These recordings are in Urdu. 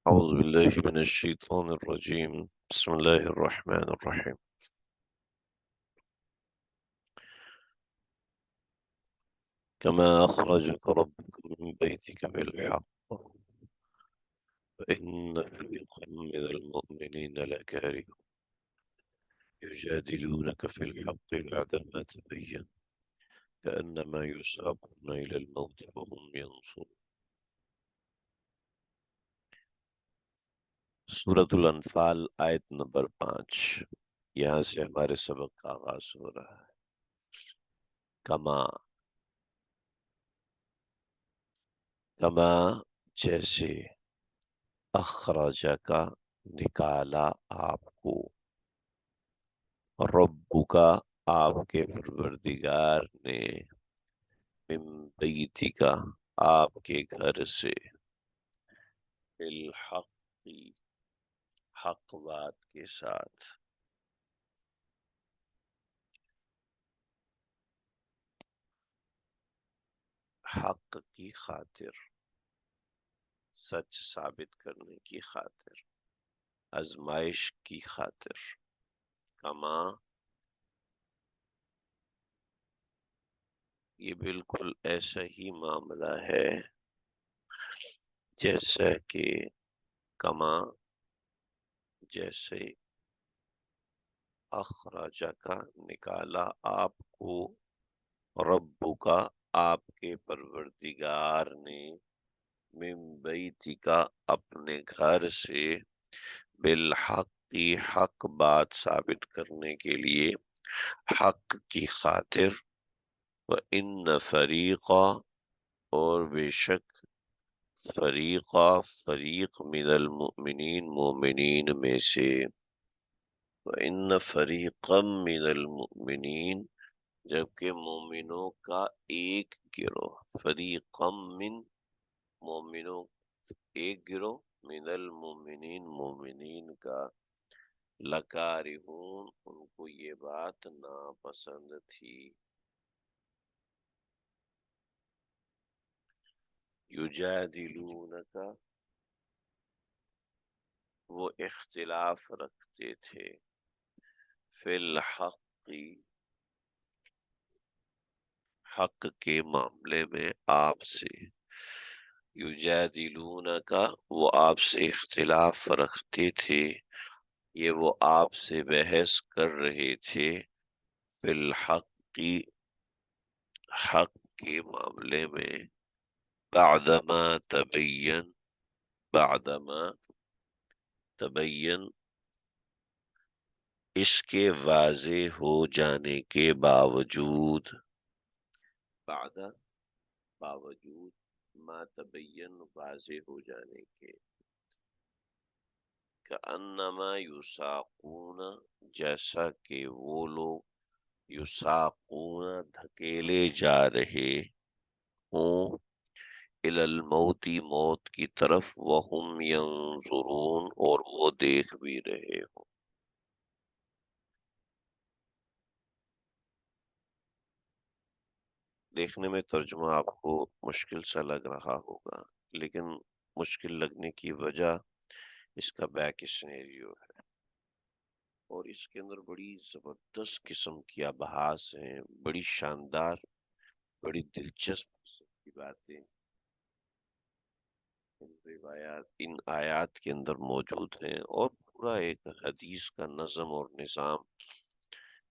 أعوذ بالله من الشيطان الرجيم. بسم الله الرحمن الرحيم. كما أخرجك ربك من بيتك بالحق فإن فريقا من المؤمنين لكارهون يجادلونك في الحق بعدما تبين كأنما يساقون إلى الموت وهم ينظرون. سورة الانفال آیت نمبر 5، یہاں سے ہمارے سبق کا آغاز ہو رہا ہے۔ کما جیسے، اخرجہ کا نکالا آپ کو، ربو کا آپ کے پروردگار نے، من بیتی کا آپ کے گھر سے، بالحق حق بات کے ساتھ، حق کی خاطر، سچ ثابت کرنے کی خاطر، آزمائش کی خاطر۔ کما، یہ بالکل ایسا ہی معاملہ ہے جیسا کہ، کما جیسے، اخراجہ کا نکالا آپ کو، ربو کا آپ کے پروردگار نے، من بیتی کا اپنے گھر سے، بالحق کی حق بات ثابت کرنے کے لیے، حق کی خاطر، وَإِنَّ فَرِيقًا اور بے شک، فریقہ فریق، من المؤمنین مومنین میں سے، وَإِنَّ فَرِيقًا مِّنَ الْمُؤْمِنِينَ جبکہ مومنوں کا ایک گروہ، فریقم من مومنوں ایک گروہ، من المؤمنین مومنین کا، لکارہون ان کو یہ بات ناپسند تھی، یجادلونک وہ اختلاف رکھتے تھے، فی الحق حق کے معاملے میں آپ سے، یجادلونک وہ آپ سے اختلاف رکھتے تھے، یہ وہ آپ سے بحث کر رہے تھے، بالحق حق کے معاملے میں، بعدما تبین بعدما تبین اس کے واضح ہو جانے کے باوجود، بعد باوجود، ما تبین واضح ہو جانے کے، کأنما یساقون جیسا کہ وہ لوگ، یساقون دھکیلے جا رہے ہوں، الی الموت موت کی طرف، وہم ینظرون اور وہ دیکھ بھی رہے ہوں۔ دیکھنے میں ترجمہ آپ کو مشکل سا لگ رہا ہوگا، لیکن مشکل لگنے کی وجہ اس کا بیک سینیریو ہے، اور اس کے اندر بڑی زبردست قسم کی ابحاث ہیں، بڑی شاندار، بڑی دلچسپ قسم کی باتیں ان آیات کے اندر موجود ہیں، اور پورا ایک حدیث کا نظم اور نظام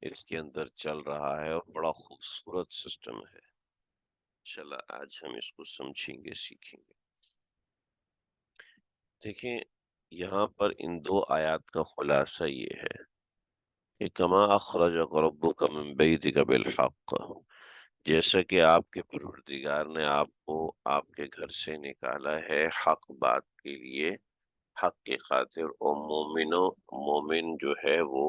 اس کے اندر چل رہا ہے، اور بڑا خوبصورت سسٹم ہے۔ چلا آج ہم اس کو سمجھیں گے، سیکھیں گے۔ دیکھیں، یہاں پر ان دو آیات کا خلاصہ یہ ہے کہ کما اخرجک ربک من بیتک بالحق، جیسا کہ آپ کے پروردگار نے آپ کو آپ کے گھر سے نکالا ہے حق بات کے لیے، حق کی خاطر، اور مومن جو ہے وہ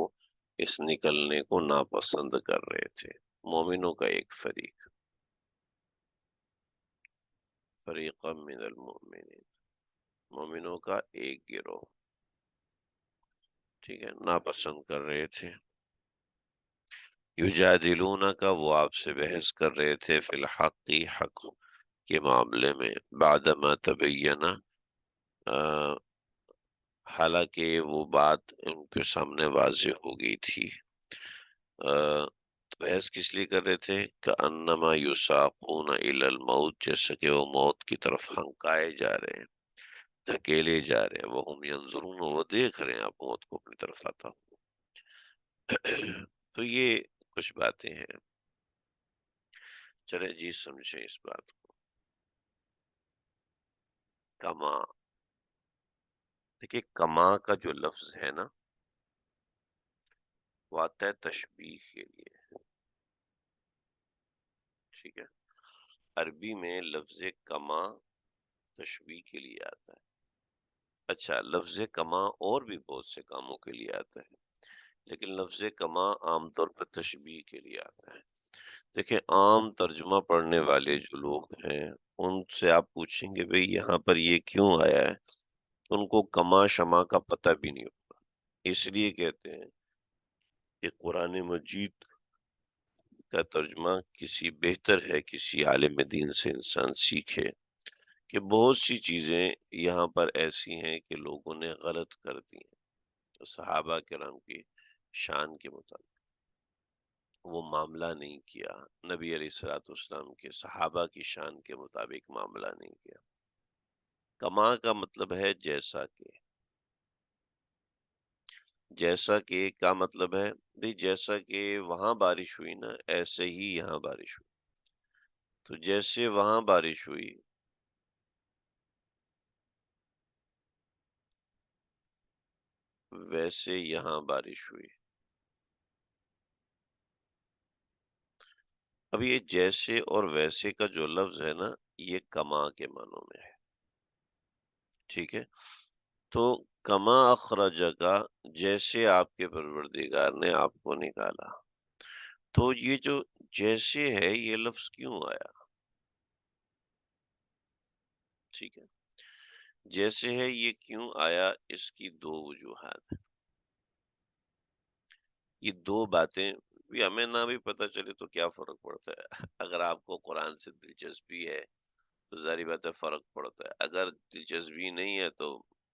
اس نکلنے کو ناپسند کر رہے تھے، مومنوں کا ایک فریق، فریقا من المؤمنین مومنوں کا ایک گروہ، ٹھیک ہے، ناپسند کر رہے تھے، یجادلون کا وہ آپ سے بحث کر رہے تھے، فی الحق حق کے معاملے میں، بعدما تبینہ حالانکہ وہ بات ان کے سامنے واضح ہو گئی تھی۔ تو بحث کس لیے کر رہے تھے؟ کأنما یساقون الی الموت، جیسا کہ وہ موت کی طرف ہنکائے جا رہے ہیں، دھکیلے جا رہے ہیں، وہم ینظرون، وہ دیکھ رہے ہیں آپ موت کو اپنی طرف آتا ہوں۔ تو یہ کچھ باتیں ہیں، چلے جی سمجھیں اس بات کو۔ کما، دیکھیے کما کا جو لفظ ہے نا، وہ آتا ہے تشبیہ کے لیے، ٹھیک ہے؟ عربی میں لفظ کما تشبیہ کے لیے آتا ہے۔ اچھا، لفظ کما اور بھی بہت سے کاموں کے لیے آتا ہے، لیکن لفظ کما عام طور پر تشبیہ کے لیے آتا ہے۔ دیکھیں عام ترجمہ پڑھنے والے جو لوگ ہیں، ان سے آپ پوچھیں گے بھئی یہاں پر یہ کیوں آیا ہے، ان کو کما شما کا پتہ بھی نہیں ہوگا۔ اس لیے کہتے ہیں کہ قرآن مجید کا ترجمہ کسی بہتر ہے کسی عالم دین سے انسان سیکھے، کہ بہت سی چیزیں یہاں پر ایسی ہیں کہ لوگوں نے غلط کر دی ہیں۔ تو صحابہ کرام کی شان کے مطابق وہ معاملہ نہیں کیا، نبی علیہ الصلوۃ والسلام کے صحابہ کی شان کے مطابق معاملہ نہیں کیا۔ کما کا مطلب ہے جیسا کہ، جیسا کہ کا مطلب ہے بھی جیسا کہ وہاں بارش ہوئی نا، ایسے ہی یہاں بارش ہوئی۔ تو جیسے وہاں بارش ہوئی، ویسے یہاں بارش ہوئی۔ اب یہ جیسے اور ویسے کا جو لفظ ہے نا، یہ کما کے معنوں میں ہے، ٹھیک ہے؟ تو کما اخرج کا، جیسے آپ کے پروردگار نے آپ کو نکالا۔ تو یہ جو جیسے ہے یہ لفظ کیوں آیا؟ ٹھیک ہے، جیسے ہے یہ کیوں آیا، اس کی دو وجوہات ہیں۔ یہ دو باتیں بھی ہمیں نہ بھی پتہ چلے تو کیا فرق پڑتا ہے؟ اگر آپ کو قرآن سے دلچسپی ہے تو ظاہری بات ہے فرق پڑتا ہے، اگر دلچسپی نہیں ہے تو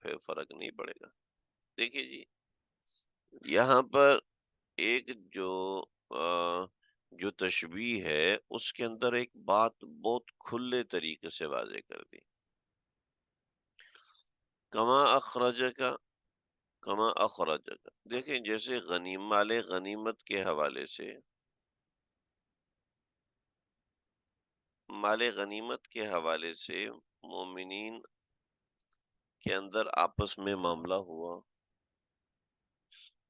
پھر فرق نہیں پڑے گا۔ دیکھیے جی، یہاں پر ایک جو تشبیہ ہے اس کے اندر ایک بات بہت کھلے طریقے سے واضح کر دی۔ کما اخرج کا، کما اخرج کا، دیکھیں جیسے مال غنیمت کے حوالے سے، مال غنیمت کے حوالے سے مومنین کے اندر آپس میں معاملہ ہوا،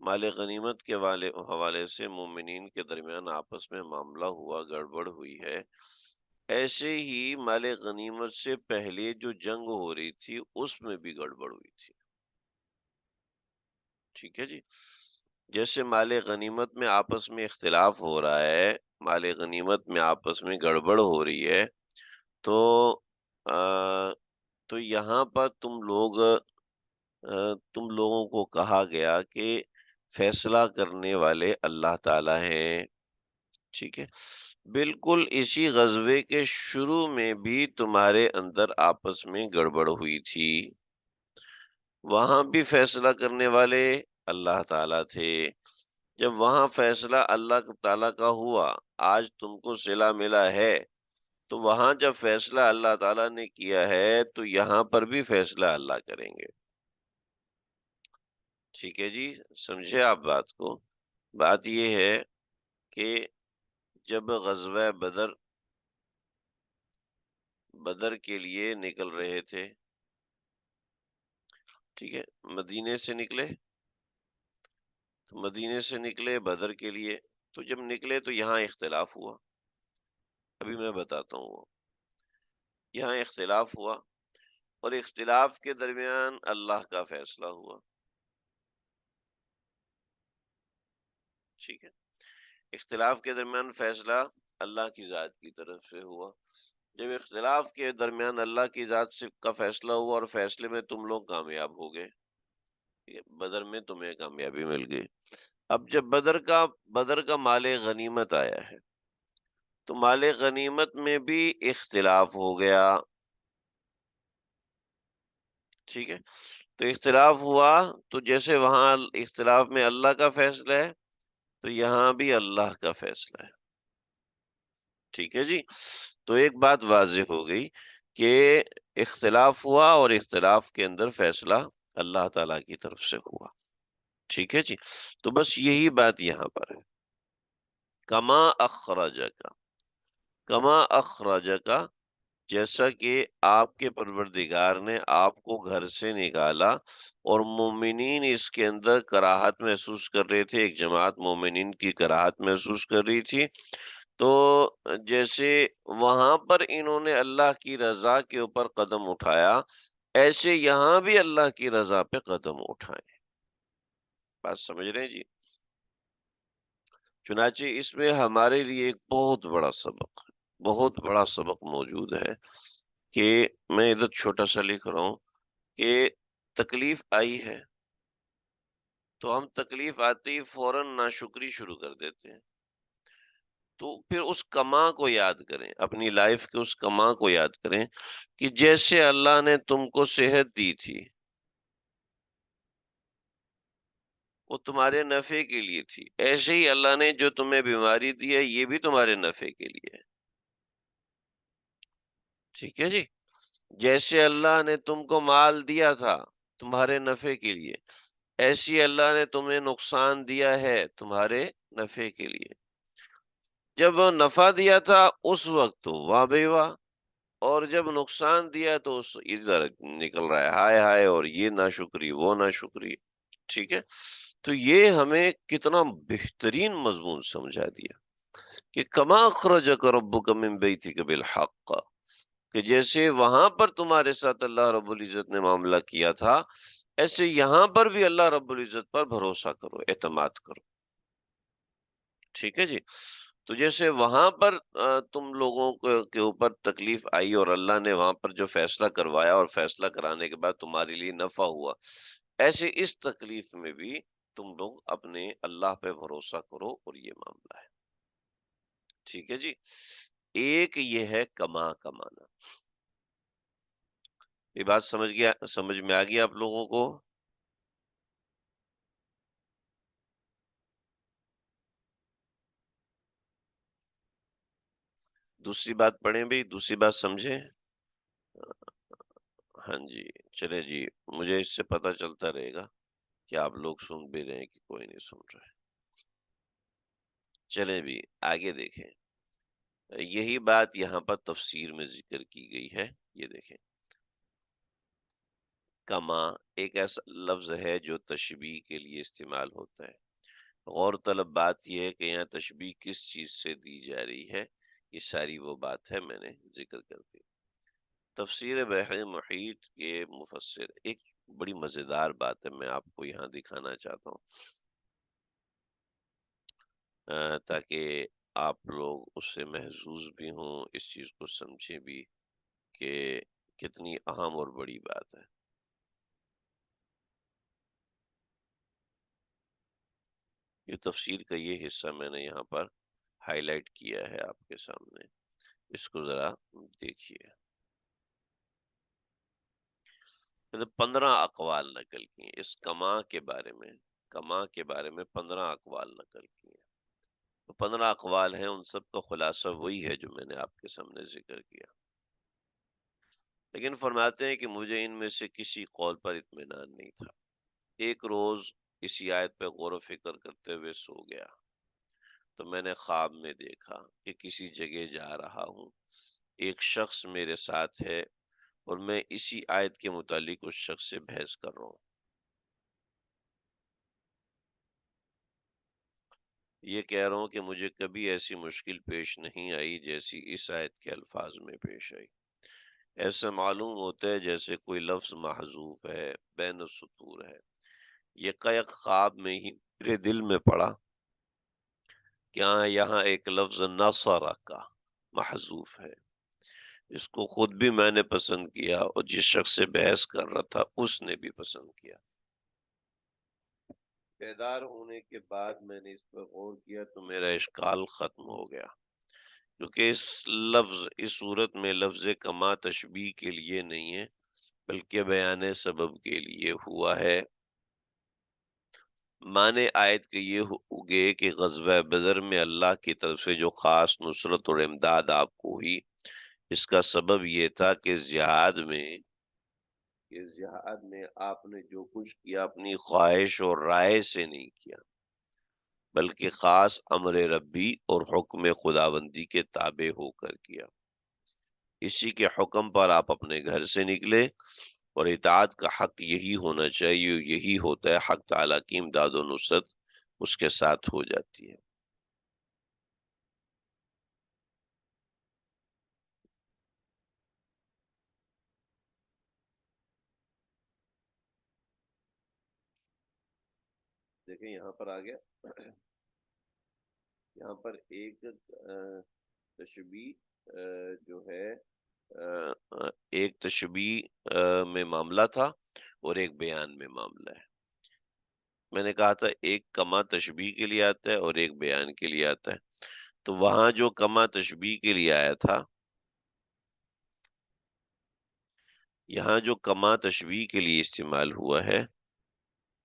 مال غنیمت کے حوالے سے مومنین کے درمیان آپس میں معاملہ ہوا، گڑبڑ ہوئی ہے۔ ایسے ہی مال غنیمت سے پہلے جو جنگ ہو رہی تھی اس میں بھی گڑبڑ ہوئی تھی، ٹھیک ہے جی؟ جیسے مال غنیمت میں آپس میں اختلاف ہو رہا ہے، مال غنیمت میں آپس میں گڑبڑ ہو رہی ہے، تو تو یہاں پر تم لوگوں کو کہا گیا کہ فیصلہ کرنے والے اللہ تعالی ہیں، ٹھیک ہے؟ بالکل اسی غزوے کے شروع میں بھی تمہارے اندر آپس میں گڑبڑ ہوئی تھی، وہاں بھی فیصلہ کرنے والے اللہ تعالی تھے۔ جب وہاں فیصلہ اللہ تعالی کا ہوا، آج تم کو صلہ ملا ہے، تو وہاں جب فیصلہ اللہ تعالیٰ نے کیا ہے تو یہاں پر بھی فیصلہ اللہ کریں گے، ٹھیک ہے جی؟ سمجھے آپ بات کو؟ بات یہ ہے کہ جب غزوہ بدر کے لیے نکل رہے تھے، ٹھیک ہے، مدینے سے نکلے، تو مدینے سے نکلے بدر کے لیے، تو جب نکلے تو یہاں اختلاف ہوا، ابھی میں بتاتا ہوں وہ یہاں اختلاف ہوا، اور اختلاف کے درمیان اللہ کا فیصلہ ہوا، ٹھیک ہے؟ اختلاف کے درمیان فیصلہ اللہ کی ذات کی طرف سے ہوا۔ جب اختلاف کے درمیان اللہ کی ذات سے کا فیصلہ ہوا اور فیصلے میں تم لوگ کامیاب ہو گئے، بدر میں تمہیں کامیابی مل گئی۔ اب جب بدر کا مال غنیمت آیا ہے، تو مال غنیمت میں بھی اختلاف ہو گیا، ٹھیک ہے، تو اختلاف ہوا، تو جیسے وہاں اختلاف میں اللہ کا فیصلہ ہے، تو یہاں بھی اللہ کا فیصلہ ہے۔ ٹھیک ہے جی، تو ایک بات واضح ہو گئی کہ اختلاف ہوا اور اختلاف کے اندر فیصلہ اللہ تعالی کی طرف سے ہوا۔ ٹھیک ہے جی، تو بس یہی بات یہاں پر ہے، کما اخرجک، کما اخرجک، جیسا کہ آپ کے پروردگار نے آپ کو گھر سے نکالا، اور مومنین اس کے اندر کراہت محسوس کر رہے تھے، ایک جماعت مومنین کی کراہت محسوس کر رہی تھی، تو جیسے وہاں پر انہوں نے اللہ کی رضا کے اوپر قدم اٹھایا، ایسے یہاں بھی اللہ کی رضا پہ قدم اٹھائیں۔ بات سمجھ رہے ہیں جی؟ چنانچہ اس میں ہمارے لیے ایک بہت بڑا سبق، بہت بڑا سبق موجود ہے کہ میں ادھر چھوٹا سا لکھ رہا ہوں کہ تکلیف آئی ہے تو ہم تکلیف آتے ہی فوراً ناشکری شروع کر دیتے ہیں، تو پھر اس کما کو یاد کریں، اپنی لائف کے اس کما کو یاد کریں کہ جیسے اللہ نے تم کو صحت دی تھی وہ تمہارے نفع کے لیے تھی، ایسے ہی اللہ نے جو تمہیں بیماری دی ہے یہ بھی تمہارے نفع کے لیے ہے۔ ٹھیک ہے جی، جیسے اللہ نے تم کو مال دیا تھا تمہارے نفع کے لیے، ایسی اللہ نے تمہیں نقصان دیا ہے تمہارے نفع کے لیے۔ جب نفع دیا تھا اس وقت تو واہ بھئی واہ، اور جب نقصان دیا تو اس ادھر نکل رہا ہے ہائے ہائے، اور یہ ناشکری وہ ناشکری۔ ٹھیک ہے، تو یہ ہمیں کتنا بہترین مضمون سمجھا دیا کہ کما اخرجک ربک من بیتک بالحق، کہ جیسے وہاں پر تمہارے ساتھ اللہ رب العزت نے معاملہ کیا تھا، ایسے یہاں پر بھی اللہ رب العزت پر بھروسہ کرو، اعتماد کرو۔ ٹھیک ہے جی، تو جیسے وہاں پر تم لوگوں کے اوپر تکلیف آئی اور اللہ نے وہاں پر جو فیصلہ کروایا اور فیصلہ کرانے کے بعد تمہارے لیے نفع ہوا، ایسے اس تکلیف میں بھی تم لوگ اپنے اللہ پہ بھروسہ کرو، اور یہ معاملہ ہے۔ ٹھیک ہے جی، ایک یہ ہے کما کمانا، یہ بات سمجھ میں آ گیا آپ لوگوں کو؟ دوسری بات پڑھیں بھائی، دوسری بات سمجھیں۔ ہاں جی، چلے جی، مجھے اس سے پتہ چلتا رہے گا کہ آپ لوگ سن بھی رہے ہیں کہ کوئی نہیں سن رہے۔ چلیں بھی آگے دیکھیں، یہی بات یہاں پر تفسیر میں ذکر کی گئی ہے۔ یہ دیکھیں، کما ایک ایسا لفظ ہے جو تشبیہ کے لیے استعمال ہوتا ہے۔ غور طلب بات یہ ہے کہ یہاں تشبیہ کس چیز سے دی جا رہی ہے، یہ ساری وہ بات ہے میں نے ذکر کر دی۔ تفسیر بحر محیط کے مفسر ایک بڑی مزیدار بات ہے، میں آپ کو یہاں دکھانا چاہتا ہوں تاکہ آپ لوگ اس سے محظوظ بھی ہوں، اس چیز کو سمجھیں بھی کہ کتنی اہم اور بڑی بات ہے۔ یہ تفسیر کا یہ حصہ میں نے یہاں پر ہائی لائٹ کیا ہے آپ کے سامنے، اس کو ذرا دیکھیے۔ مطلب 15 اقوال نقل کیے اس کما کے بارے میں، کما کے بارے میں 15 اقوال نقل کیے، تو 15 اقوال ہیں، ان سب کا خلاصہ وہی ہے جو میں نے آپ کے سامنے ذکر کیا، لیکن فرماتے ہیں کہ مجھے ان میں سے کسی قول پر اطمینان نہیں تھا۔ ایک روز اسی آیت پہ غور و فکر کرتے ہوئے سو گیا، تو میں نے خواب میں دیکھا کہ کسی جگہ جا رہا ہوں، ایک شخص میرے ساتھ ہے، اور میں اسی آیت کے متعلق اس شخص سے بحث کر رہا ہوں۔ یہ کہہ رہا ہوں کہ مجھے کبھی ایسی مشکل پیش نہیں آئی جیسی اس آیت کے الفاظ میں پیش آئی۔ ایسا معلوم ہوتا ہے جیسے کوئی لفظ محذوف ہے، بین السطور ہے۔ یکایک خواب میں ہی میرے دل میں پڑا کہ ہاں یہاں ایک لفظ نصر کا محذوف ہے، اس کو خود بھی میں نے پسند کیا اور جس شخص سے بحث کر رہا تھا اس نے بھی پسند کیا۔ بیدار ہونے کے بعد میں نے اس پر غور کیا تو میرا اشکال ختم ہو گیا، کیونکہ اس صورت میں لفظ کما تشبیہ کے لیے نہیں ہے، بلکہ بیان سبب کے لیے ہوا ہے۔ معنی آیت کے یہ ہوگے کہ غزوہ بدر میں اللہ کی طرف سے جو خاص نصرت اور امداد آپ کو ہوئی، اس کا سبب یہ تھا کہ جہاد میں آپ نے جو کچھ کیا اپنی خواہش اور رائے سے نہیں کیا، بلکہ خاص امر ربی اور حکم خداوندی کے تابع ہو کر کیا۔ اسی کے حکم پر آپ اپنے گھر سے نکلے، اور اطاعت کا حق یہی ہونا چاہیے، یہی ہوتا ہے حق تعالیٰ کی امداد و نصرت اس کے ساتھ ہو جاتی ہے۔ دیکھیں یہاں پر آ گیا، یہاں پر ایک تشبیہ جو ہے، ایک تشبیہ میں معاملہ تھا اور ایک بیان میں معاملہ ہے۔ میں نے کہا تھا ایک کما تشبیہ کے لیے آتا ہے اور ایک بیان کے لیے آتا ہے۔ تو وہاں جو کما تشبیہ کے لیے آیا تھا، یہاں جو کما تشبیہ کے لیے استعمال ہوا ہے،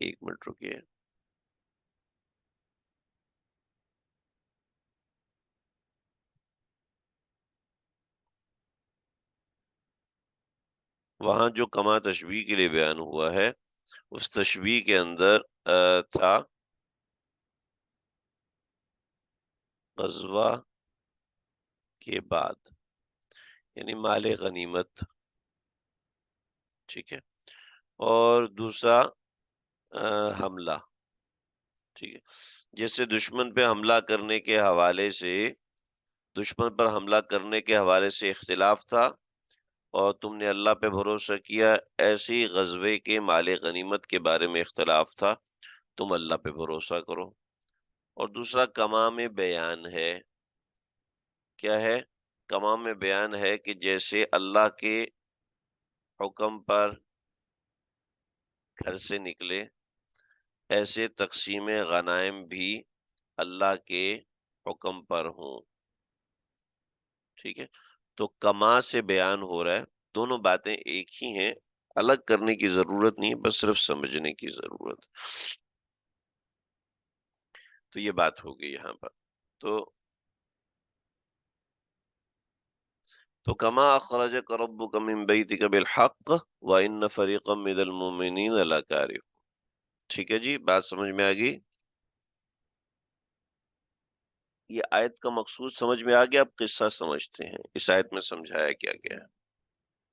ایک منٹ رکیے، وہاں جو کما تشبیہ کے لیے بیان ہوا ہے، اس تشبیہ کے اندر تھا غزوہ کے بعد، یعنی مال غنیمت، ٹھیک ہے، اور دوسرا حملہ، ٹھیک ہے۔ جیسے دشمن پر حملہ کرنے کے حوالے سے اختلاف تھا اور تم نے اللہ پہ بھروسہ کیا، ایسے ہی غزوے کے مال غنیمت کے بارے میں اختلاف تھا، تم اللہ پہ بھروسہ کرو۔ اور دوسرا کمام بیان ہے، کیا ہے؟ کمام بیان ہے کہ جیسے اللہ کے حکم پر گھر سے نکلے، ایسے تقسیم غنائم بھی اللہ کے حکم پر ہوں، ٹھیک ہے۔ تو کما سے بیان ہو رہا ہے، دونوں باتیں ایک ہی ہیں، الگ کرنے کی ضرورت نہیں ہے، بس صرف سمجھنے کی ضرورت۔ تو یہ بات ہوگی یہاں پر۔ تو تو کما اخرجک ربک من بیتک بالحق وان فریقا من المؤمنین لکارہون، ٹھیک ہے جی، بات سمجھ میں آ گئی؟ یہ آیت کا مقصود سمجھ میں آ گیا؟ آپ قصہ سمجھتے ہیں اس آیت میں سمجھایا کیا گیا ہے؟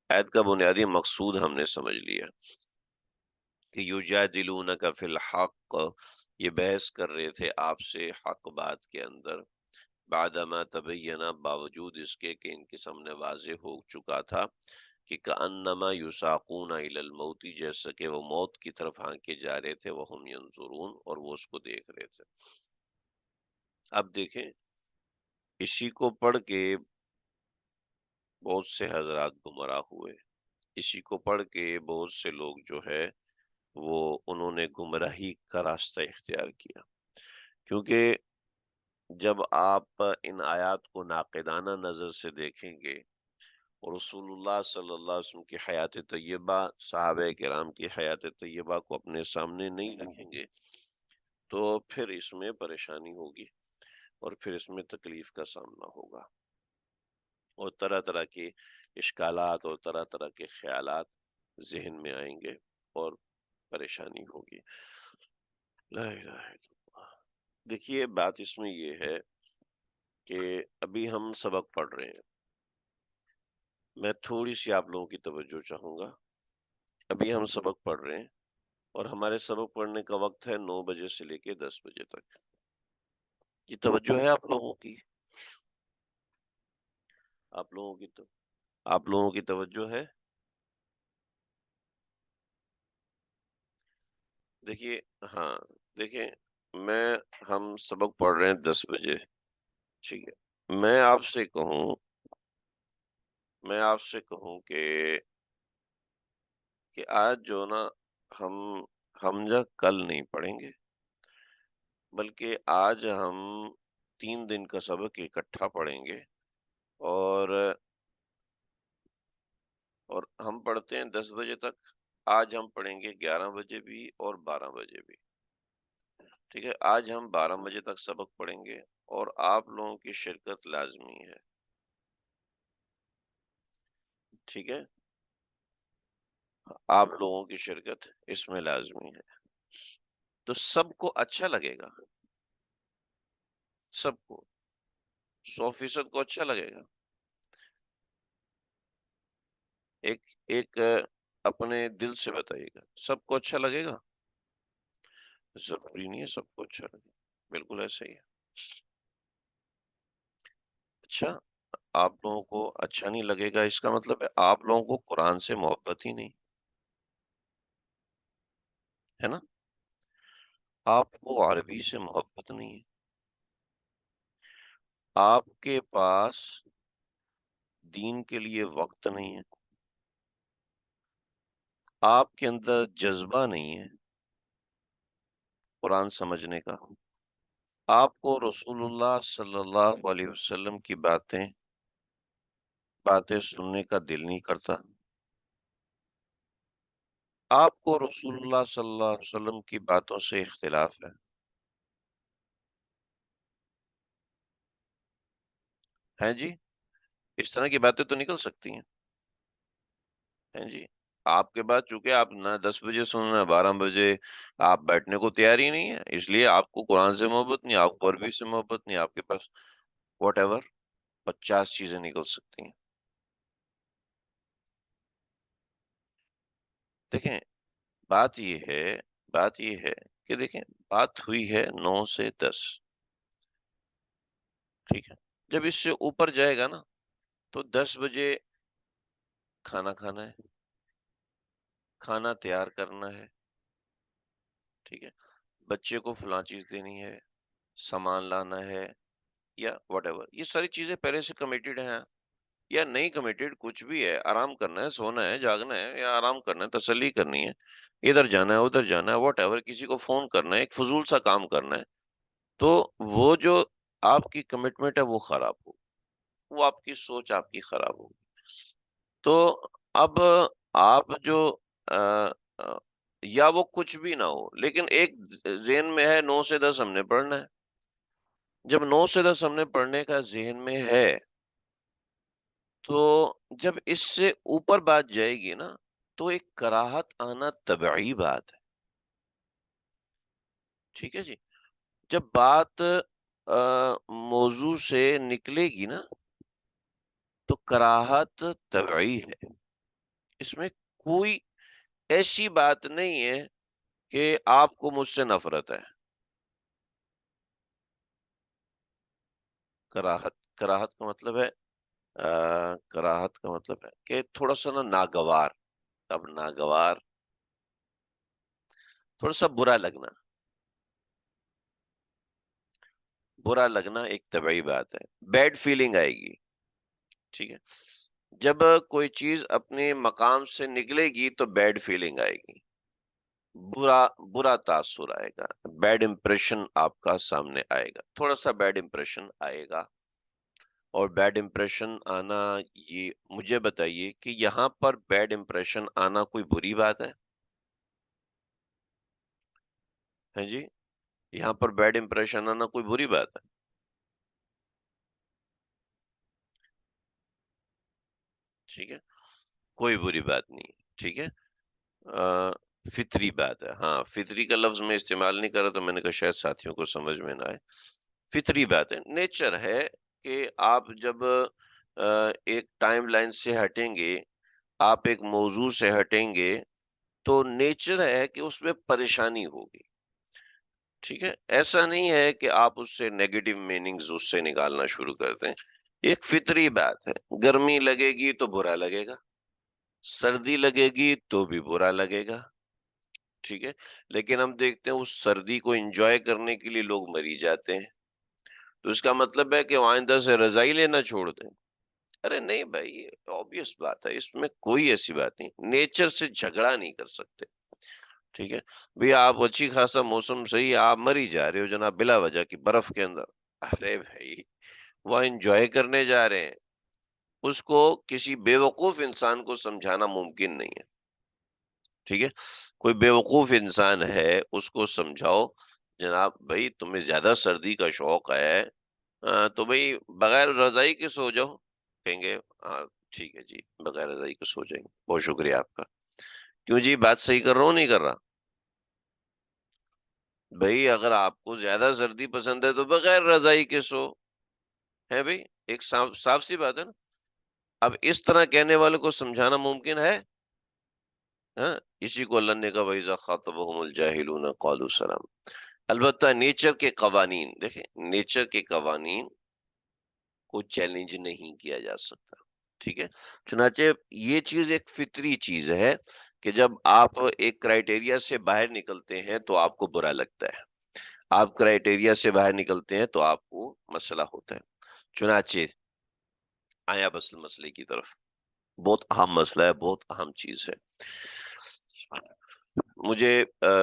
آیت کا بنیادی مقصود ہم نے سمجھ لیا کہ یجادلونک فی الحق، یہ بحث کر رہے تھے آپ سے حق بات کے اندر، بعدما تبینہ، باوجود اس کے کہ ان کے سامنے واضح ہو چکا تھا کہ کأنما یساقون الی الموت، جیسا کہ وہ موت کی طرف ہانکے جا رہے تھے، وہم ینظرون، اور وہ اس کو دیکھ رہے تھے۔ اب دیکھیں، اسی کو پڑھ کے بہت سے حضرات گمراہ ہوئے، اسی کو پڑھ کے بہت سے لوگ جو ہے وہ انہوں نے گمراہی کا راستہ اختیار کیا، کیونکہ جب آپ ان آیات کو ناقدانہ نظر سے دیکھیں گے اور رسول اللہ صلی اللہ علیہ وسلم کی حیات طیبہ، صحابہ کرام کی حیات طیبہ کو اپنے سامنے نہیں رکھیں گے، تو پھر اس میں پریشانی ہوگی اور پھر اس میں تکلیف کا سامنا ہوگا، اور طرح طرح کے اشکالات اور طرح طرح کے خیالات ذہن میں آئیں گے اور پریشانی ہوگی۔ لا الہ الا اللہ۔ دیکھیے بات اس میں یہ ہے کہ ابھی ہم سبق پڑھ رہے ہیں، میں تھوڑی سی آپ لوگوں کی توجہ چاہوں گا۔ ابھی ہم سبق پڑھ رہے ہیں اور ہمارے سبق پڑھنے کا وقت ہے 9 بجے سے لے کے 10 بجے تک۔ یہ توجہ ہے آپ لوگوں کی؟ آپ لوگوں کی تو آپ لوگوں کی توجہ ہے؟ دیکھیے، ہاں، دیکھیں، میں ہم سبق پڑھ رہے ہیں 10 بجے، ٹھیک ہے۔ میں آپ سے کہوں کہ آج جو نا، ہم جو کل نہیں پڑھیں گے، بلکہ آج ہم 3 دن کا سبق اکٹھا پڑھیں گے، اور اور ہم پڑھتے ہیں 10 بجے تک، آج ہم پڑھیں گے 11 بجے بھی اور 12 بجے بھی، ٹھیک ہے؟ آج ہم 12 بجے تک سبق پڑھیں گے اور آپ لوگوں کی شرکت لازمی ہے، ٹھیک ہے؟ آپ لوگوں کی شرکت اس میں لازمی ہے، تو سب کو اچھا لگے گا، سب کو 100% کو اچھا لگے گا۔ ایک ایک اپنے دل سے بتائیے گا، سب کو اچھا لگے گا؟ ضروری نہیں ہے سب کو اچھا لگے، بالکل ایسا ہی ہے۔ اچھا، آپ لوگوں کو اچھا نہیں لگے گا، اس کا مطلب ہے آپ لوگوں کو قرآن سے محبت ہی نہیں ہے نا؟ آپ کو عربی سے محبت نہیں ہے، آپ کے پاس دین کے لیے وقت نہیں ہے، آپ کے اندر جذبہ نہیں ہے قرآن سمجھنے کا، آپ کو رسول اللہ صلی اللہ علیہ وسلم کی باتیں سننے کا دل نہیں کرتا، آپ کو رسول اللہ صلی اللہ علیہ وسلم کی باتوں سے اختلاف ہے جی، اس طرح کی باتیں تو نکل سکتی ہیں جی۔ آپ کے بعد چونکہ آپ نہ 10 بجے سن رہے ہیں 12 بجے آپ بیٹھنے کو تیار ہی نہیں ہے، اس لیے آپ کو قرآن سے محبت نہیں، آپ کو عربی سے محبت نہیں، آپ کے پاس واٹ ایور 50 چیزیں نکل سکتی ہیں۔ دیکھیں، بات یہ ہے بات یہ ہے کہ دیکھیں، بات ہوئی ہے 9 سے 10، ٹھیک ہے؟ جب اس سے اوپر جائے گا نا تو 10 بجے کھانا کھانا ہے، کھانا تیار کرنا ہے، ٹھیک ہے؟ بچے کو فلاں چیز دینی ہے، سامان لانا ہے یا واٹ ایور، یہ ساری چیزیں پہلے سے کمیٹڈ ہیں یا نہیں کمیٹڈ، کچھ بھی ہے، آرام کرنا ہے، سونا ہے، جاگنا ہے یا آرام کرنا ہے، تسلی کرنی ہے، ادھر جانا ہے ادھر جانا ہے، واٹ ایور، کسی کو فون کرنا ہے، ایک فضول سا کام کرنا ہے، تو وہ جو آپ کی کمٹمنٹ ہے وہ خراب ہو، وہ آپ کی سوچ آپ کی خراب ہو، تو اب آپ جو آ، آ، یا وہ کچھ بھی نہ ہو لیکن ایک ذہن میں ہے 9 سے 10 ہم نے پڑھنا ہے، جب 9 سے 10 ہم نے پڑھنے کا ذہن میں ہے تو جب اس سے اوپر بات جائے گی نا تو ایک کراہت آنا طبیعی بات ہے، ٹھیک ہے جی؟ جب بات موضوع سے نکلے گی نا تو کراہت طبیعی ہے، اس میں کوئی ایسی بات نہیں ہے کہ آپ کو مجھ سے نفرت ہے۔ کراہت کا مطلب ہے کراہت کا مطلب ہے کہ تھوڑا سا نا ناگوار، اب ناگوار تھوڑا سا برا لگنا ایک طبیعی بات ہے، بیڈ فیلنگ آئے گی، ٹھیک ہے؟ جب کوئی چیز اپنے مقام سے نکلے گی تو بیڈ فیلنگ آئے گی، برا برا تاثر آئے گا، بیڈ امپریشن آپ کا سامنے آئے گا، تھوڑا سا بیڈ امپریشن آئے گا، اور بیڈ امپریشن آنا، یہ مجھے بتائیے کہ یہاں پر بیڈ امپریشن آنا کوئی بری بات ہے جی؟ یہاں پر بیڈ امپریشن آنا کوئی بری بات ہے؟ ٹھیک ہے، کوئی بری بات نہیں ہے، ٹھیک ہے؟ فطری بات ہے، ہاں فطری کا لفظ میں استعمال نہیں کر رہا، تو میں نے کہا شاید ساتھیوں کو سمجھ میں نہ آئے، فطری بات ہے، نیچر ہے کہ آپ جب ایک ٹائم لائن سے ہٹیں گے، آپ ایک موضوع سے ہٹیں گے تو نیچر ہے کہ اس میں پریشانی ہوگی، ٹھیک ہے؟ ایسا نہیں ہے کہ آپ اس سے نیگیٹو میننگز اس سے نکالنا شروع کر دیں، ایک فطری بات ہے، گرمی لگے گی تو برا لگے گا، سردی لگے گی تو بھی برا لگے گا، ٹھیک ہے؟ لیکن ہم دیکھتے ہیں اس سردی کو انجوائے کرنے کے لیے لوگ مری جاتے ہیں، تو اس کا مطلب ہے کہ وہ آئندہ سے رضائی لینا چھوڑ دیں؟ ارے نہیں بھائی، یہ obvious بات ہے، اس میں کوئی ایسی بات نہیں، نیچر سے جھگڑا نہیں کر سکتے، ٹھیک ہے؟ بھئی آپ اچھی خاصا موسم صحیح ہے، آپ مری جا رہے ہو جناب بلا وجہ کی برف کے اندر، ارے بھائی وہ انجوائے کرنے جا رہے ہیں، اس کو کسی بیوقوف انسان کو سمجھانا ممکن نہیں ہے، ٹھیک ہے؟ کوئی بیوقوف انسان ہے، اس کو سمجھاؤ، جناب بھائی تمہیں زیادہ سردی کا شوق ہے، تو بھائی بغیر رضائی کے سو جاؤ، کہیں گے ہاں ٹھیک ہے جی، بغیر رضائی کے سو جائیں گے، بہت شکریہ آپ کا۔ کیوں جی، بات صحیح کر رہا ہوں نہیں کر رہا؟ بھائی اگر آپ کو زیادہ سردی پسند ہے تو بغیر رضائی کے سو، ہے بھائی، ایک صاف صاف سی بات ہے نا۔ اب اس طرح کہنے والے کو سمجھانا ممکن ہے؟ ہاں، اسی کو اللہ نے کہا وَإِذَا خَاطَبَهُمُ الْجَاهِلُونَ قَالُوا سَلَامًا۔ البتہ نیچر کے قوانین دیکھیں، نیچر کے قوانین کو چیلنج نہیں کیا جا سکتا، ٹھیک ہے؟ چنانچہ یہ چیز ایک فطری چیز ہے کہ جب آپ ایک کرائٹیریا سے باہر نکلتے ہیں تو آپ کو برا لگتا ہے، آپ کرائٹیریا سے باہر نکلتے ہیں تو آپ کو مسئلہ ہوتا ہے۔ چنانچہ آیا بس مسئلے کی طرف، بہت اہم مسئلہ ہے، بہت اہم چیز ہے۔ مجھے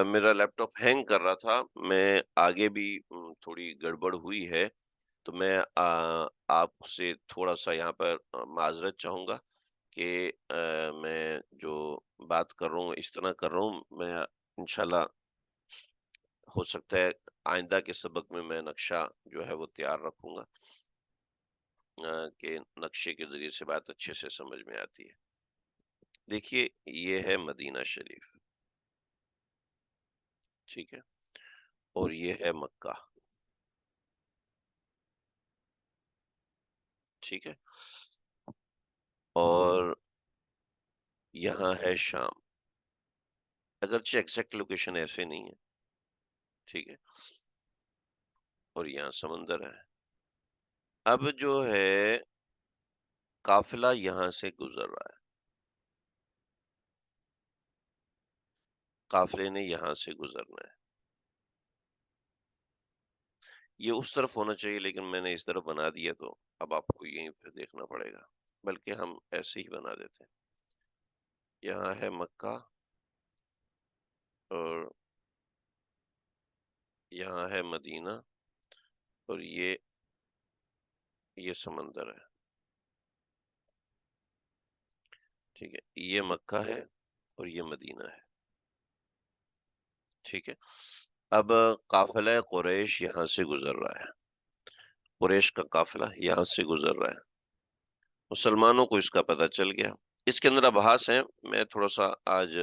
میرا لیپ ٹاپ ہینگ کر رہا تھا، میں آگے بھی تھوڑی گڑبڑ ہوئی ہے، تو میں آپ سے تھوڑا سا یہاں پر معذرت چاہوں گا کہ میں جو بات کر رہا ہوں اس طرح کر رہا ہوں، میں انشاءاللہ ہو سکتا ہے آئندہ کے سبق میں نقشہ جو ہے وہ تیار رکھوں گا، کہ نقشے کے ذریعے سے بات اچھے سے سمجھ میں آتی ہے۔ دیکھیے یہ ہے مدینہ شریف، ٹھیک ہے، اور یہ ہے مکہ، ٹھیک ہے، اور یہاں ہے شام، اگرچہ ایگزیکٹ لوکیشن ایسے نہیں ہے، ٹھیک ہے، اور یہاں سمندر ہے۔ اب جو ہے قافلہ یہاں سے گزر رہا ہے، قافلے نے یہاں سے گزرنا ہے، یہ اس طرف ہونا چاہیے لیکن میں نے اس طرف بنا دیا تو اب آپ کو یہیں پہ دیکھنا پڑے گا، بلکہ ہم ایسے ہی بنا دیتے ہیں۔ یہاں ہے مکہ اور یہاں ہے مدینہ، اور یہ سمندر ہے، ٹھیک ہے، یہ مکہ ہے اور یہ مدینہ ہے، ٹھیک ہے۔ اب قافلہ قریش یہاں سے گزر رہا ہے، قریش کا قافلہ یہاں سے گزر رہا ہے، مسلمانوں کو اس کا پتہ چل گیا۔ اس کے اندر ابحاث ہیں، میں تھوڑا سا آج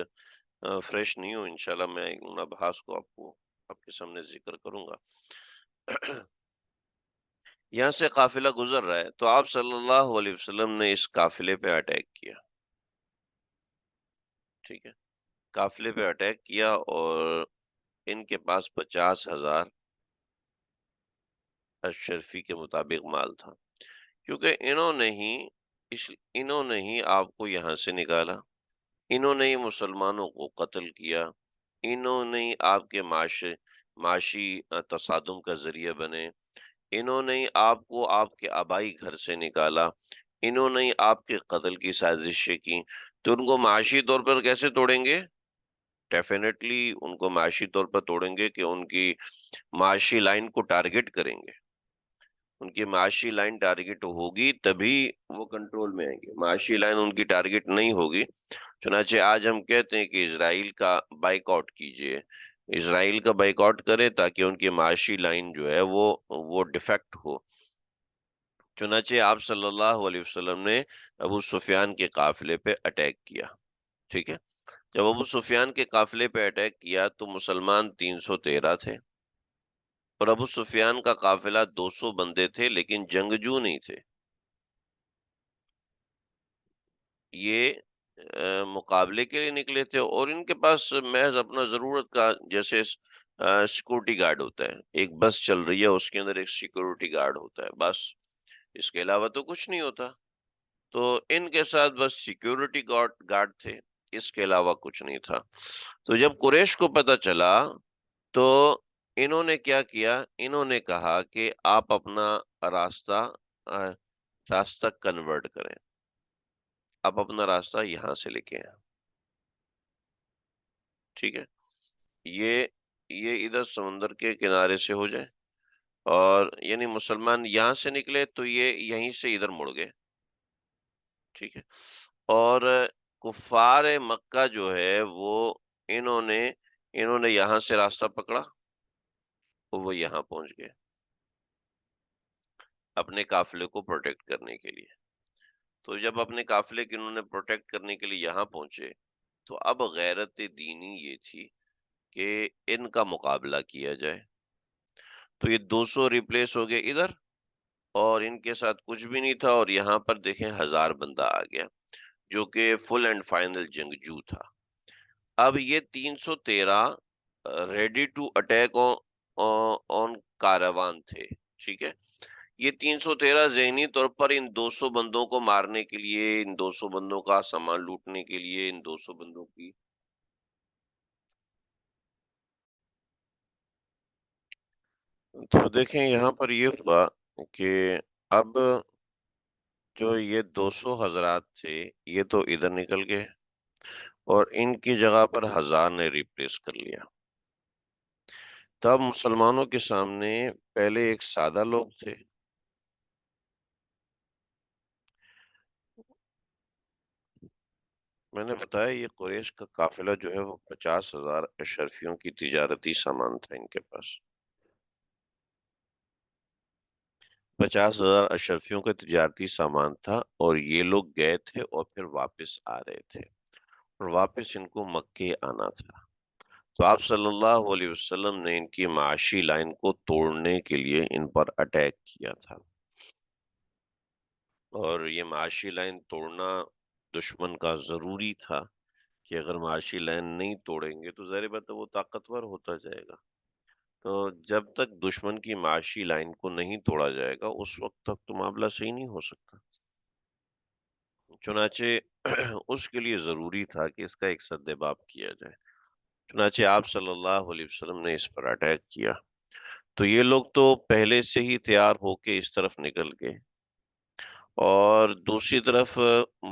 فریش نہیں ہوں، انشاءاللہ میں ان ابحاث کو آپ کے سامنے ذکر کروں گا۔ یہاں سے قافلہ گزر رہا ہے تو آپ صلی اللہ علیہ وسلم نے اس قافلے پہ اٹیک کیا، ٹھیک ہے، قافلے پہ اٹیک کیا، اور ان کے پاس 50,000 اشرفی کے مطابق مال تھا، کیونکہ انہوں نے ہی آپ کو یہاں سے نکالا، انہوں نے ہی مسلمانوں کو قتل کیا، انہوں نے ہی آپ کے معاشی تصادم کا ذریعہ بنے، انہوں نے ہی آپ کو آپ کے آبائی گھر سے نکالا، انہوں نے ہی آپ کے قتل کی سازشیں کی، تو ان کو معاشی طور پر کیسے توڑیں گے؟ ڈیفینیٹلی ان کو معاشی طور پر توڑیں گے کہ ان کی معاشی لائن کو ٹارگٹ کریں گے، ان کی معاشی لائن ٹارگٹ ہوگی تبھی وہ کنٹرول میں آئیں گے، معاشی لائن ان کی ٹارگٹ نہیں ہوگی۔ چنانچہ آج ہم کہتے ہیں کہ اسرائیل کا بائیک آؤٹ کیجئے، اسرائیل کا بائیک آؤٹ کرے تاکہ ان کی معاشی لائن جو ہے وہ ڈیفیکٹ ہو۔ چنانچہ آپ صلی اللہ علیہ وسلم نے ابو سفیان کے قافلے پہ اٹیک کیا، ٹھیک ہے، جب ابو سفیان کے قافلے پہ اٹیک کیا تو مسلمان 313 تھے، اور ابو سفیان کا قافلہ 200 بندے تھے لیکن جنگجو نہیں تھے، یہ مقابلے کے لیے نکلے تھے، اور ان کے پاس محض اپنا ضرورت کا، جیسے سیکورٹی گارڈ ہوتا ہے، ایک بس چل رہی ہے اس کے اندر ایک سیکورٹی گارڈ ہوتا ہے بس، اس کے علاوہ تو کچھ نہیں ہوتا، تو ان کے ساتھ بس سیکورٹی گارڈ تھے، اس کے علاوہ کچھ نہیں تھا۔ تو جب قریش کو پتہ چلا تو انہوں نے کیا کیا، انہوں نے کہا کہ آپ اپنا راستہ آ، راستہ کنورٹ کریں، آپ اپنا راستہ یہاں سے لے کے آئیں، ٹھیک ہے، یہ ادھر سمندر کے کنارے سے ہو جائے، اور یعنی مسلمان یہاں سے نکلے تو یہ یہیں سے ادھر مڑ گئے، ٹھیک ہے، اور کفار مکہ جو ہے وہ انہوں نے یہاں سے راستہ پکڑا اور وہ یہاں پہنچ گئے اپنے قافلے کو پروٹیکٹ کرنے کے لیے۔ تو جب اپنے قافلے کی انہوں نے پروٹیکٹ کرنے کے لیے یہاں پہنچے، تو اب غیرت دینی یہ تھی کہ ان کا مقابلہ کیا جائے۔ تو یہ 200 ریپلیس ہو گئے ادھر، اور ان کے ساتھ کچھ بھی نہیں تھا، اور یہاں پر دیکھیں 1000 بندہ آ گیا جو کہ فل اینڈ فائنل جنگجو تھا۔ اب یہ 313 ریڈی ٹو اٹیک آن کاروان تھے، ٹھیک ہے۔ یہ 313 ذہنی طور پر ان 200 بندوں کو مارنے کے لیے، ان 200 بندوں کا سامان لوٹنے کے لیے، ان 200 بندوں کی، تو دیکھیں یہاں پر یہ ہوا کہ اب جو یہ 200 حضرات تھے یہ تو ادھر نکل گئے، اور ان کی جگہ پر 1000 نے ریپلیس کر لیا۔ تب مسلمانوں کے سامنے پہلے ایک سادہ لوگ تھے، میں نے بتایا یہ قریش کا قافلہ جو ہے وہ 50,000 اشرفیوں کی تجارتی سامان تھا ان کے پاس، 50,000 اشرفیوں کا تجارتی سامان تھا، اور یہ لوگ گئے تھے اور پھر واپس آ رہے تھے، اور واپس ان کو مکے آنا تھا۔ تو آپ صلی اللہ علیہ وسلم نے ان کی معاشی لائن کو توڑنے کے لیے ان پر اٹیک کیا تھا، اور یہ معاشی لائن توڑنا دشمن کا ضروری تھا، کہ اگر معاشی لائن نہیں توڑیں گے تو ظاہر بات ہے وہ طاقتور ہوتا جائے گا۔ تو جب تک دشمن کی معاشی لائن کو نہیں توڑا جائے گا اس وقت تک تو معاملہ صحیح نہیں ہو سکتا۔ چنانچہ اس کے لیے ضروری تھا کہ اس کا ایک سدباب کیا جائے۔ چنانچہ آپ صلی اللہ علیہ وسلم نے اس پر اٹیک کیا۔ تو یہ لوگ تو پہلے سے ہی تیار ہو کے اس طرف نکل گئے، اور دوسری طرف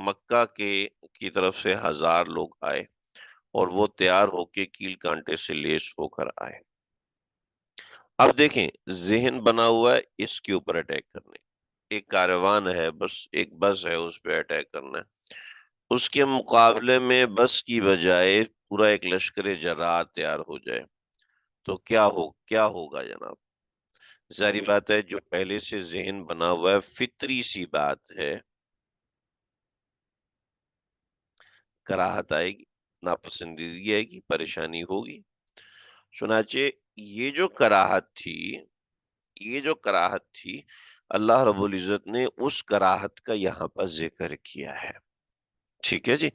مکہ کے کی طرف سے 1000 لوگ آئے، اور وہ تیار ہو کے کیل کانٹے سے لیس ہو کر آئے۔ اب دیکھیں ذہن بنا ہوا ہے اس کے اوپر اٹیک کرنے، ایک کاروان ہے، بس ایک بس ہے، اس پہ اٹیک کرنا ہے۔ اس کے مقابلے میں بس کی بجائے پورا ایک لشکر جرات تیار ہو جائے تو کیا ہوگا جناب؟ ظاہری بات ہے جو پہلے سے ذہن بنا ہوا ہے، فطری سی بات ہے، کراہت آئے گی، ناپسندیدگی آئے گی، پریشانی ہوگی۔ چنانچہ یہ جو کراہت تھی اللہ رب العزت نے اس کراہت کا یہاں پر ذکر کیا ہے، ٹھیک ہے جی۔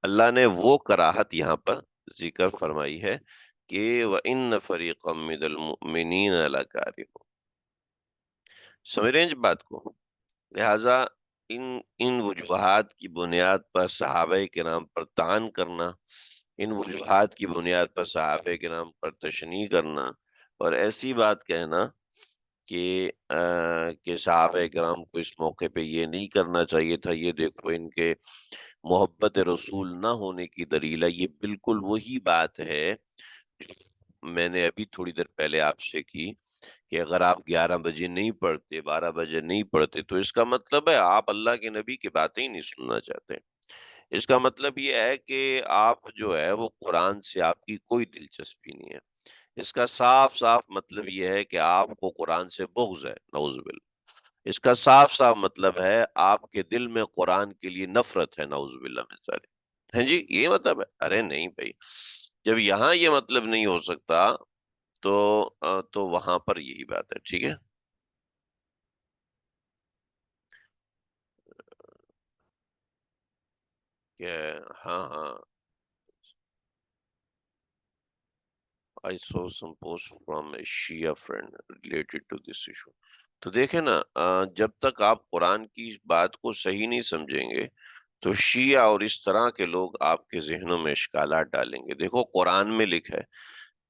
اللہ نے وہ کراہت یہاں پر ذکر فرمائی ہے کہ وَإِنَّ فَرِيقًا مِّنَ الْمُؤْمِنِينَ لَكَارِهُونَ۔ سمجھ رہے ہیں جی بات کو؟ لہٰذا ان وجوہات کی بنیاد پر صحابہ کرام پر طعن کرنا، ان وجوہات کی بنیاد پر صحابہ کرام پر تشنیع کرنا، اور ایسی بات کہنا کہ صحابہ کرام کو اس موقع پہ یہ نہیں کرنا چاہیے تھا، یہ دیکھو ان کے محبت رسول نہ ہونے کی دلیل ہے، یہ بالکل وہی بات ہے جو میں نے ابھی تھوڑی دیر پہلے آپ سے کی، کہ اگر آپ 11 بجے نہیں پڑھتے، 12 بجے نہیں پڑھتے، تو اس کا مطلب ہے آپ اللہ کے نبی کی باتیں ہی نہیں سننا چاہتے۔ اس کا مطلب یہ ہے کہ آپ جو ہے وہ قرآن سے آپ کی کوئی دلچسپی نہیں ہے۔ اس کا صاف صاف مطلب یہ ہے کہ آپ کو قرآن سے بغض ہے، نعوذ باللہ۔ اس کا صاف صاف مطلب ہے آپ کے دل میں قرآن کے لیے نفرت ہے، نعوذ باللہ من ذالک۔ ہاں جی، یہ مطلب ہے؟ ارے نہیں بھائی، جب یہاں یہ مطلب نہیں ہو سکتا تو وہاں پر یہی بات ہے، ٹھیک ہے۔ کہ ہاں ہاں، I saw some post from a Shia friend related to this issue۔ تو دیکھیں نا، جب تک آپ قرآن کی اس بات کو صحیح نہیں سمجھیں گے تو شیعہ اور اس طرح کے لوگ آپ کے ذہنوں میں اشکالات ڈالیں گے۔ دیکھو قرآن میں لکھا ہے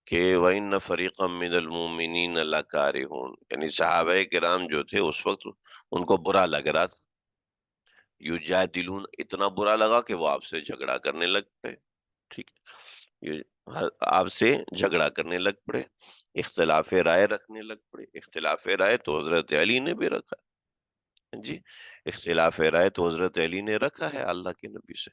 کہ وَإِنَّ فَرِيقًا مِّنَ الْمُؤْمِنِينَ لَكَارِهُونَ، یعنی صحابہ کرام جو تھے اس وقت ان کو برا لگ رہا تھا، یجادلون، اتنا برا لگا کہ وہ آپ سے جھگڑا کرنے لگ پڑے، ٹھیک ہے، آپ سے جھگڑا کرنے لگ پڑے، اختلاف رائے رکھنے لگ پڑے۔ اختلاف رائے تو حضرت علی نے بھی رکھا، جی، اختلاف رائے تو حضرت علی نے رکھا ہے اللہ کے نبی سے۔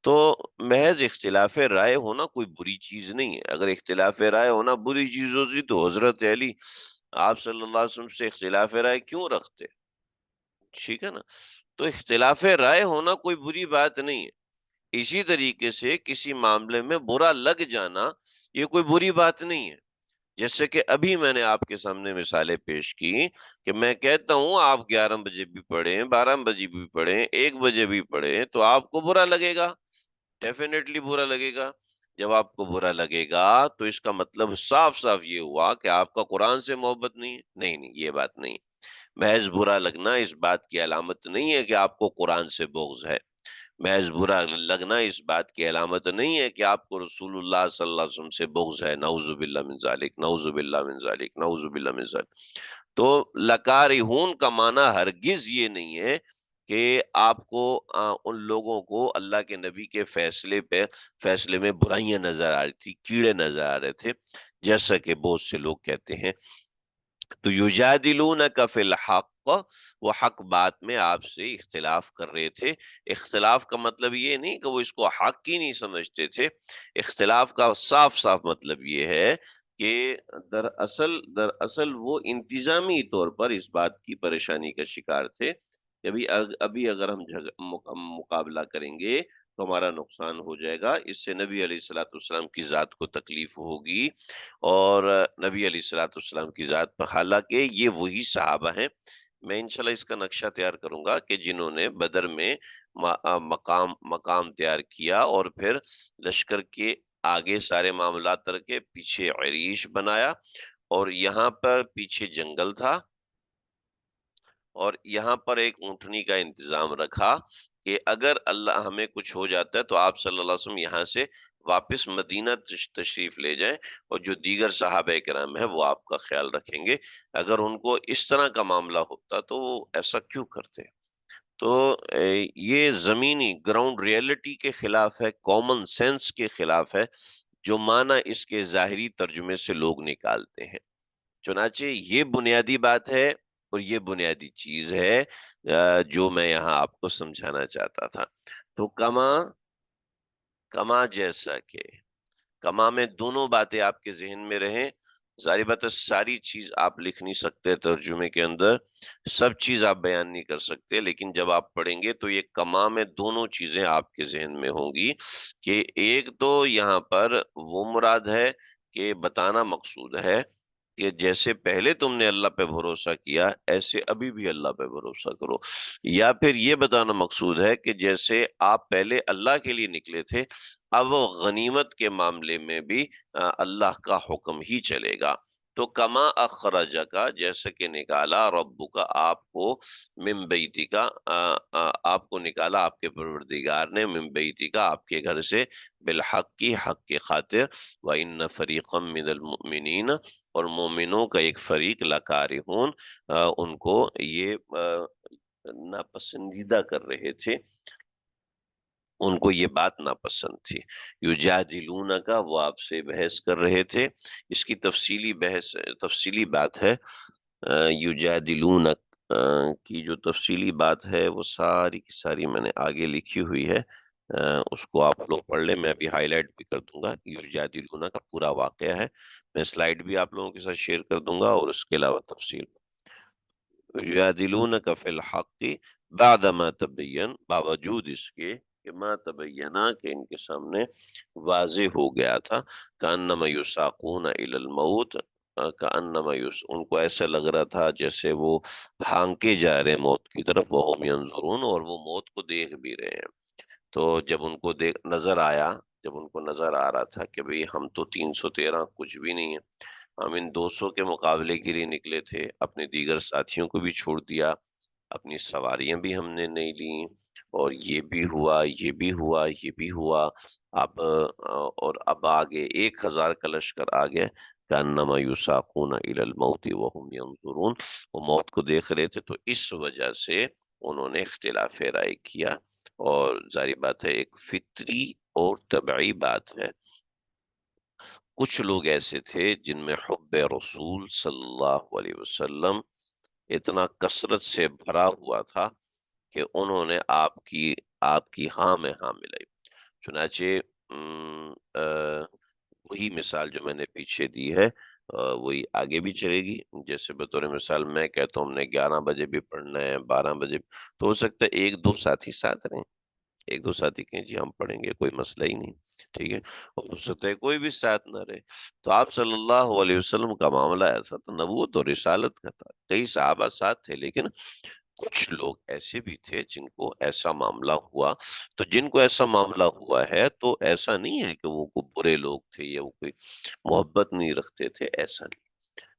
تو محض اختلاف رائے ہونا کوئی بری چیز نہیں ہے۔ اگر اختلاف رائے ہونا بری چیز ہوتی تو حضرت علی آپ صلی اللہ علیہ وسلم سے اختلاف رائے کیوں رکھتے؟ ٹھیک ہے نا؟ تو اختلاف رائے ہونا کوئی بری بات نہیں ہے۔ اسی طریقے سے کسی معاملے میں برا لگ جانا یہ کوئی بری بات نہیں ہے۔ جیسے کہ ابھی میں نے آپ کے سامنے مثالیں پیش کی کہ میں کہتا ہوں آپ 11 بجے بھی پڑھیں، 12 بجے بھی پڑھیں، 1 بجے بھی پڑھیں تو آپ کو برا لگے گا، ڈیفینیٹلی برا لگے گا۔ جب آپ کو برا لگے گا تو اس کا مطلب صاف صاف یہ ہوا کہ آپ کا قرآن سے محبت نہیں ہے۔ نہیں نہیں، یہ بات نہیں۔ محض برا لگنا اس بات کی علامت نہیں ہے کہ آپ کو قرآن سے بغض ہے۔ محض برا لگنا اس بات کی علامت نہیں ہے کہ آپ کو رسول اللہ صلی اللہ علیہ وسلم سے بغض ہے۔ نعوذ باللہ من ذالک، نعوذ باللہ من ذالک، نعوذ باللہ من ذالک۔ تو لکارہون کا معنی ہرگز یہ نہیں ہے کہ آپ کو ان لوگوں کو اللہ کے نبی کے فیصلے میں برائیاں نظر آ رہی تھی، کیڑے نظر آ رہے تھے، جیسا کہ بہت سے لوگ کہتے ہیں۔ تو یجادلونک فی الحق، وہ حق بات میں آپ سے اختلاف کر رہے تھے۔ اختلاف کا مطلب یہ نہیں کہ وہ اس کو حق ہی نہیں سمجھتے تھے۔ اختلاف کا صاف صاف مطلب یہ ہے کہ دراصل وہ انتظامی طور پر اس بات کی پریشانی کا شکار تھے کہ ابھی اگر ہم مقابلہ کریں گے تو ہمارا نقصان ہو جائے گا، اس سے نبی علیہ الصلوۃ والسلام کی ذات کو تکلیف ہوگی، اور نبی علیہ الصلوۃ والسلام کی ذات پر، حالانکہ یہ وہی صحابہ ہیں۔ میں انشاءاللہ اس کا نقشہ تیار کروں گا کہ جنہوں نے بدر میں مقام تیار کیا اور پھر لشکر کے آگے سارے معاملات رکھے، پیچھے عریش بنایا، اور یہاں پر پیچھے جنگل تھا، اور یہاں پر ایک اونٹنی کا انتظام رکھا کہ اگر اللہ ہمیں کچھ ہو جاتا ہے تو آپ صلی اللہ علیہ وسلم یہاں سے واپس مدینہ تشریف لے جائیں، اور جو دیگر صحابہ کرام ہیں وہ آپ کا خیال رکھیں گے۔ اگر ان کو اس طرح کا معاملہ ہوتا تو وہ ایسا کیوں کرتے؟ تو یہ زمینی گراؤنڈ ریئلٹی کے خلاف ہے، کامن سینس کے خلاف ہے، جو معنی اس کے ظاہری ترجمے سے لوگ نکالتے ہیں۔ چنانچہ یہ بنیادی بات ہے اور یہ بنیادی چیز ہے جو میں یہاں آپ کو سمجھانا چاہتا تھا۔ تو کما کما جیسا کہ کما میں دونوں باتیں آپ کے ذہن میں رہیں۔ ظاہر بات ہے ساری چیز آپ لکھ نہیں سکتے ترجمے کے اندر، سب چیز آپ بیان نہیں کر سکتے، لیکن جب آپ پڑھیں گے تو یہ کما میں دونوں چیزیں آپ کے ذہن میں ہوں گی کہ ایک تو یہاں پر وہ مراد ہے کہ بتانا مقصود ہے کہ جیسے پہلے تم نے اللہ پہ بھروسہ کیا ایسے ابھی بھی اللہ پہ بھروسہ کرو، یا پھر یہ بتانا مقصود ہے کہ جیسے آپ پہلے اللہ کے لیے نکلے تھے اب غنیمت کے معاملے میں بھی اللہ کا حکم ہی چلے گا۔ تو کما اخرج کا، جیسا کہ نکالا ربو کا آپ کو، من بیتی کا، آپ کو نکالا آپ کے پروردگار نے، من بیتی کا آپ کے گھر سے، بالحق کی حق کی خاطر، وَإِنَّ فَرِيقًا مِّنَ الْمُؤْمِنِينَ، اور مومنوں کا ایک فریق، لکارہون، ان کو یہ ناپسندیدہ کر رہے تھے، ان کو یہ بات ناپسند تھی۔ یجادلون کا، وہ آپ سے بحث کر رہے تھے۔ اس کی تفصیلی بات ہے، یجادلون کی جو تفصیلی بات ہے وہ ساری کی ساری میں نے آگے لکھی ہوئی ہے، اس کو آپ لوگ پڑھ لیں، میں ابھی ہائی لائٹ بھی کر دوں گا۔ یجادلون کا پورا واقعہ ہے، میں سلائیڈ بھی آپ لوگوں کے ساتھ شیئر کر دوں گا، اور اس کے علاوہ تفصیل۔ یجادلونک فی الحق بعدما تبین، باوجود اس کے کہ ما تبینہ، کہ ان کے سامنے واضح ہو گیا تھا، کانما یساقون الی الموت، ان کو ایسا لگ رہا تھا جیسے وہ ہانکے جا رہے ہیں موت کی طرف، وہم ینظرون، اور وہ موت کو دیکھ بھی رہے ہیں۔ تو جب ان کو جب ان کو نظر آ رہا تھا کہ بھئی ہم تو 313 کچھ بھی نہیں ہے، ہم ان 200 کے مقابلے کے لیے نکلے تھے، اپنے دیگر ساتھیوں کو بھی چھوڑ دیا، اپنی سواریاں بھی ہم نے نہیں لیں، اور یہ بھی ہوا، یہ بھی ہوا، یہ بھی ہوا، اور اب آگے 1000 کا لشکر آ گیا، کانما یساقون الی الموت وہم ینظرون، وہ موت کو دیکھ رہے تھے، تو اس وجہ سے انہوں نے اختلاف رائے کیا، اور ظاہر بات ہے ایک فطری اور طبعی بات ہے۔ کچھ لوگ ایسے تھے جن میں حب رسول صلی اللہ علیہ وسلم اتنا کثرت سے بھرا ہوا تھا کہ انہوں نے آپ کی ہاں میں ہاں ملائی۔ چنانچہ ام، آ، وہی مثال جو میں نے پیچھے دی ہے وہی آگے بھی چلے گی۔ جیسے بطور مثال میں کہتا ہوں ہم نے 11 بجے بھی پڑھنا ہے، 12 بجے تو ہو سکتا ہے ایک دو ساتھی ساتھ رہیں، ایک دو ساتھی کہیں جی ہم پڑھیں گے، کوئی مسئلہ ہی نہیں، ٹھیک ہے، اور ہو سکتا ہے کوئی بھی ساتھ نہ رہے۔ تو آپ صلی اللہ علیہ وسلم کا معاملہ ایسا تھا، نبوت اور رسالت کا تھا، کئی صحابہ ساتھ تھے، لیکن کچھ لوگ ایسے بھی تھے جن کو ایسا معاملہ ہوا۔ تو جن کو ایسا معاملہ ہوا ہے تو ایسا نہیں ہے کہ وہ کوئی برے لوگ تھے یا وہ کوئی محبت نہیں رکھتے تھے، ایسا نہیں۔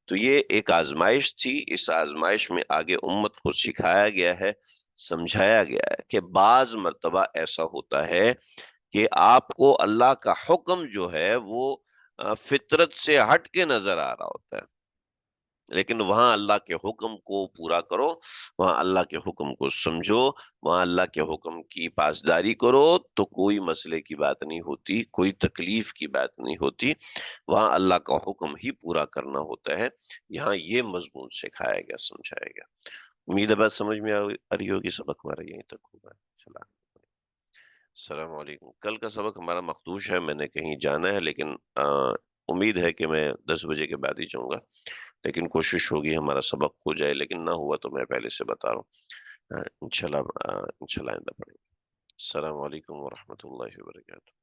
تو یہ ایک آزمائش تھی، اس آزمائش میں آگے امت کو سکھایا گیا ہے، سمجھایا گیا ہے کہ بعض مرتبہ ایسا ہوتا ہے کہ آپ کو اللہ کا حکم جو ہے وہ فطرت سے ہٹ کے نظر آ رہا ہوتا ہے، لیکن وہاں اللہ کے حکم کو پورا کرو، وہاں اللہ کے حکم کو سمجھو، وہاں اللہ کے حکم کی پاسداری کرو، تو کوئی مسئلے کی بات نہیں ہوتی، کوئی تکلیف کی بات نہیں ہوتی، وہاں اللہ کا حکم ہی پورا کرنا ہوتا ہے۔ یہاں یہ مضمون سکھایا گیا، سمجھایا گیا۔ امید ہے بات سمجھ میں آ رہی ہوگی، سبق ہمارا یہیں تک ہوگا۔ السلام علیکم۔ کل کا سبق ہمارا مخدوش ہے، میں نے کہیں جانا ہے، لیکن امید ہے کہ میں 10 بجے کے بعد ہی جاؤں گا، لیکن کوشش ہوگی ہمارا سبق ہو جائے، لیکن نہ ہوا تو میں پہلے سے بتا رہا ہوں، انشاءاللہ آئندہ پڑھیں گے۔ السلام علیکم ورحمۃ اللہ وبرکاتہ۔